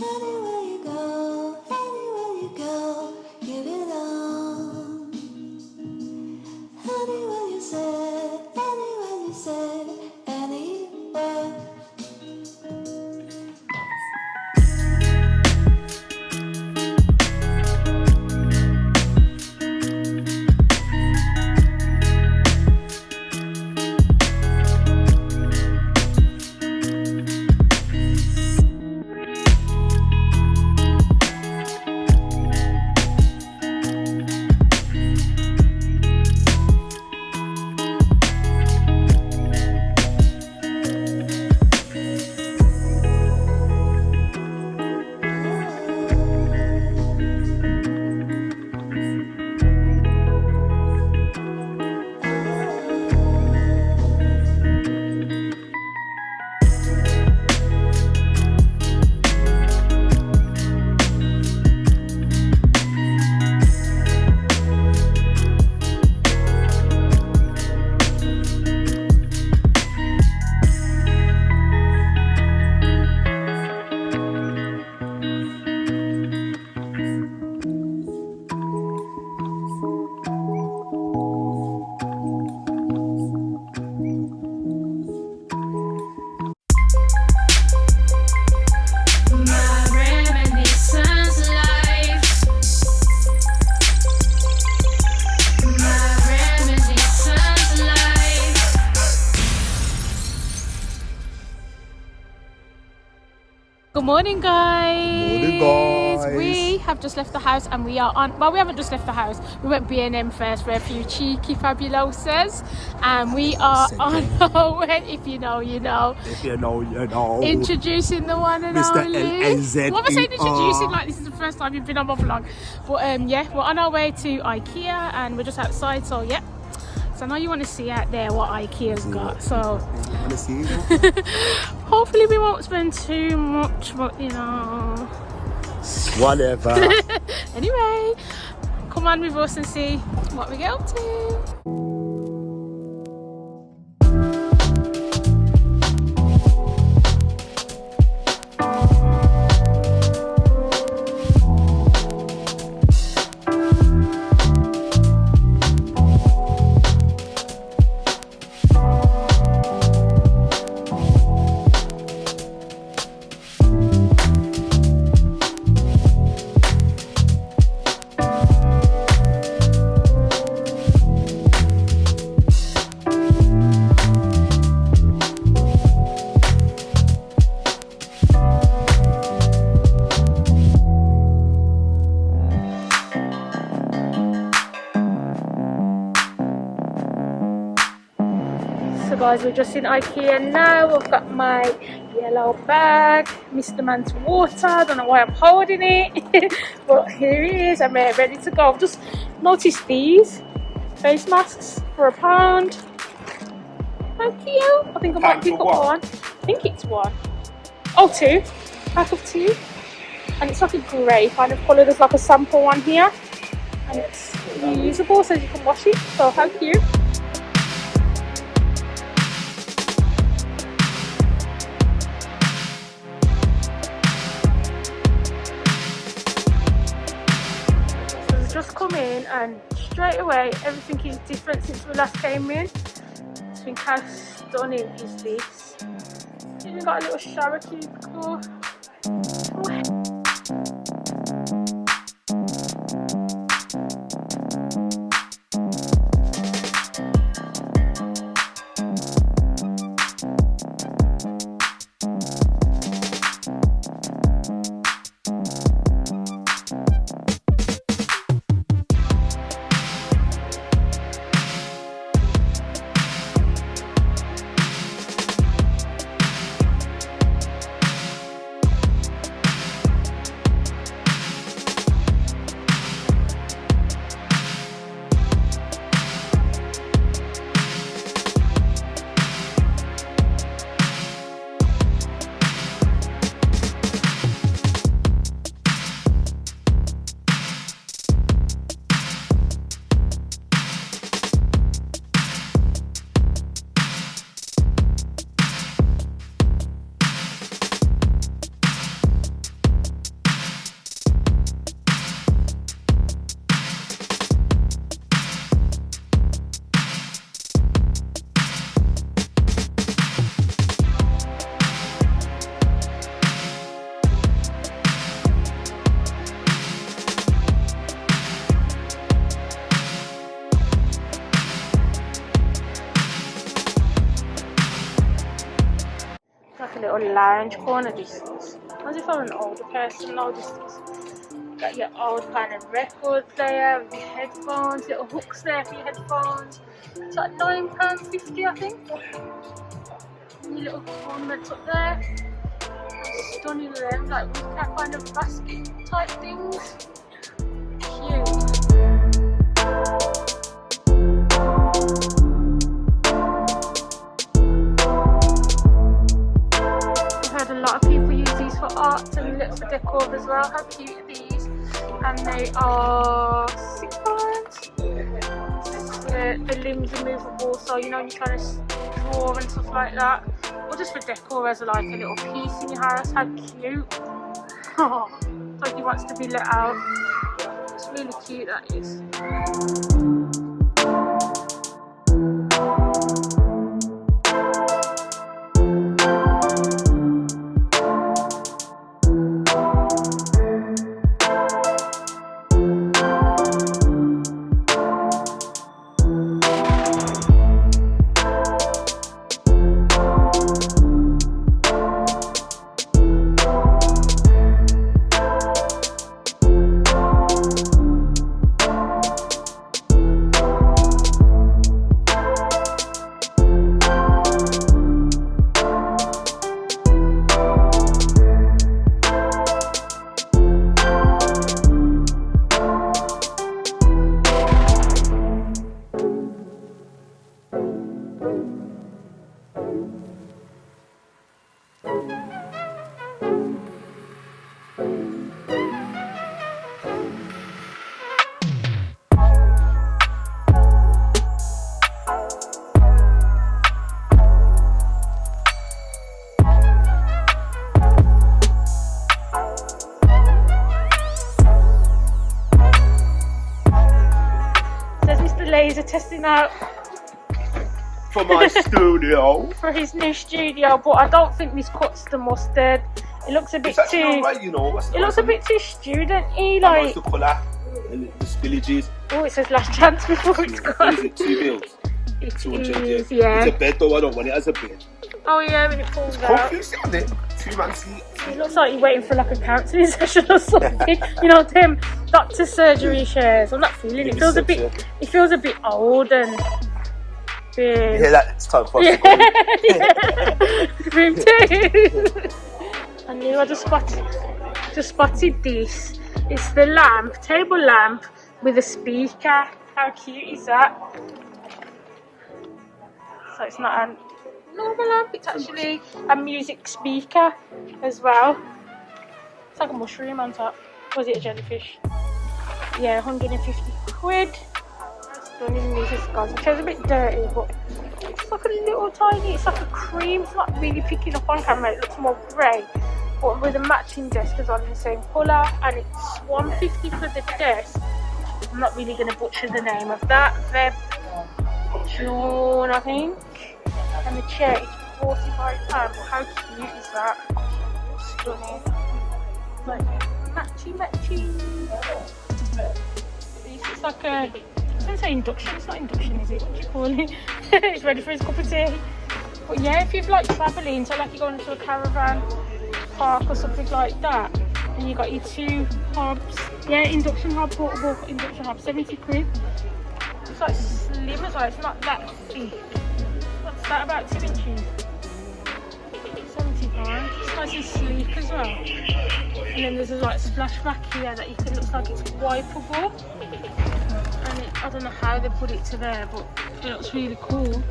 Anywhere you go, you belong. Anywhere you say, anywhere. Good morning, guys. Morning, guys. We have just left the house and we are on, well, we haven't just left the house. We went B&M first for a few cheeky fabulosas and we are on our way. If you know, you know. If you know, you know. Introducing the one and Mr. only. LAZER. What was I saying introducing like this is the first time you've been on my vlog? But yeah, we're on our way to Ikea and we're just outside, so yeah. So now you want to see out there what Ikea's got. So You want to see it? hopefully we won't spend too much, but you know. Whatever. Anyway, come on with us and see what we get up to. So guys, we're just in Ikea now. I've got my yellow bag, Mr. Man's water. I don't know why I'm holding it, but here it is. I'm ready to go. I've just noticed these face masks for £1. Thank you. I think I might pick up one. I think it's one. Oh, two. Pack of two. And it's like a grey kind of colour. There's like a sample one here. And it's reusable so you can wash it. So thank you. Just come in and straight away everything is different since we last came in. I think how stunning is this. Even got a little shower cubicle. lounge corner. This is as if I'm an older person. No, this is got your old kind of records there with your headphones, little hooks there for your headphones. It's like £9.50, I think. And your little ornaments up there. Stunning them, like with that kind of basket type things. Cute. A lot of people use these for art and little for decor as well. How cute are these? And they are £6. The limbs removable, so you know when you're trying to draw and stuff like that, or just for decor as like a little piece in your house. How cute! Oh, like he wants to be let out. It's really cute, that is. Lazer testing out For my studio. for his new studio, but I don't think this cuts the mustard. It looks a bit It's actually too. alright, you know. It looks a bit too student-y, Like like. the colour and the spillages. Oh, it says last chance before it's What gone. is it? 2 bills. It 200, is, yeah. yeah. It's a bed though. I don't want it as a bed. Oh yeah, when it falls out. Comfy, sit on it. 2-man seat. It looks like you're waiting for like a counselling session or something. You know, them doctor surgery chairs. I'm not feeling it. It feels a bit. It feels a bit old and. Yeah, that's time for us Yeah. to go. Yeah. Room 2. I knew I just spotted this. It's the lamp, table lamp with a speaker. How cute is that? So it's not a normal lamp, it's actually a music speaker as well. It's like a mushroom on top. Was it a jellyfish? Yeah, 150 quid. Stunning music guys. It feels a bit dirty, but it's like a little tiny, it's like a cream. It's not really picking up on camera, it looks more grey. But with a matching desk as well in the same colour, and it's £150 for the desk. I'm not really going to butcher the name of that. Web John, I think. And the chair is £45. But how cute is that? Stunning. Like matchy. It's like a. I was going to say induction. It's not induction, is it? What do you call it? It's ready for his cup of tea. But yeah, if you've like travelling, so like you're going to a caravan park or something like that, and you got your 2 hobs. Yeah, induction hob, portable induction hob, 70 quid. It's like slim as well, it's not that big. What's that, about 2 inches? £70. It's nice and sleek as well. And then there's a like splashback here that you can, looks like it's wipeable. And I don't know how they put it to there, but it looks really cool.